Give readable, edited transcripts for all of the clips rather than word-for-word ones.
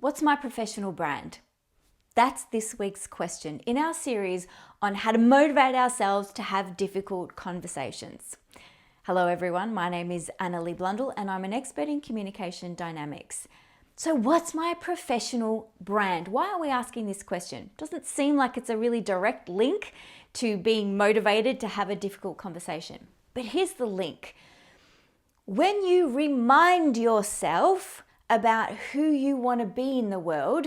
What's my professional brand? That's this week's question in our series on how to motivate ourselves to have difficult conversations. Hello everyone, my name is Annalie Blundell and I'm an expert in communication dynamics. So what's my professional brand? Why are we asking this question? Doesn't seem like it's a really direct link to being motivated to have a difficult conversation. But here's the link. When you remind yourself about who you want to be in the world,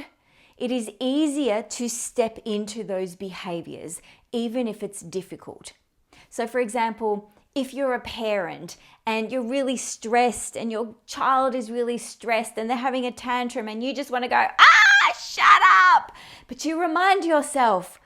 it is easier to step into those behaviors, even if it's difficult. So for example, if you're a parent and you're really stressed and your child is really stressed and they're having a tantrum and you just want to go, shut up! But you remind yourself,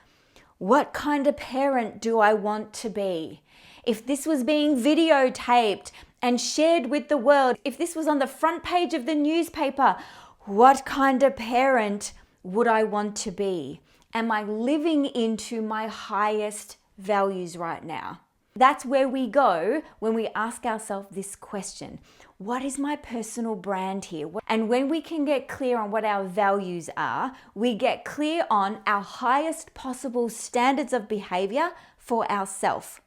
what kind of parent do I want to be? If this was being videotaped and shared with the world, if this was on the front page of the newspaper, what kind of parent would I want to be? Am I living into my highest values right now? That's where we go when we ask ourselves this question. What is my personal brand here? And when we can get clear on what our values are, we get clear on our highest possible standards of behavior for ourselves.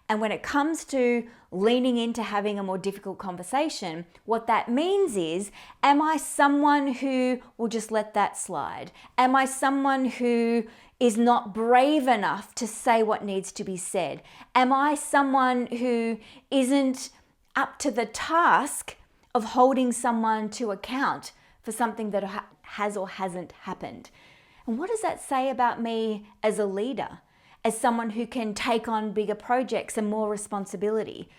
And when it comes to leaning into having a more difficult conversation, what that means is, am I someone who will just let that slide? Am I someone who is not brave enough to say what needs to be said? Am I someone who isn't up to the task of holding someone to account for something that has or hasn't happened? And what does that say about me as a leader? As someone who can take on bigger projects and more responsibility?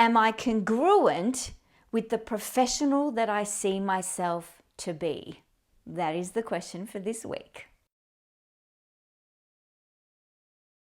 Am I congruent with the professional that I see myself to be? That is the question for this week.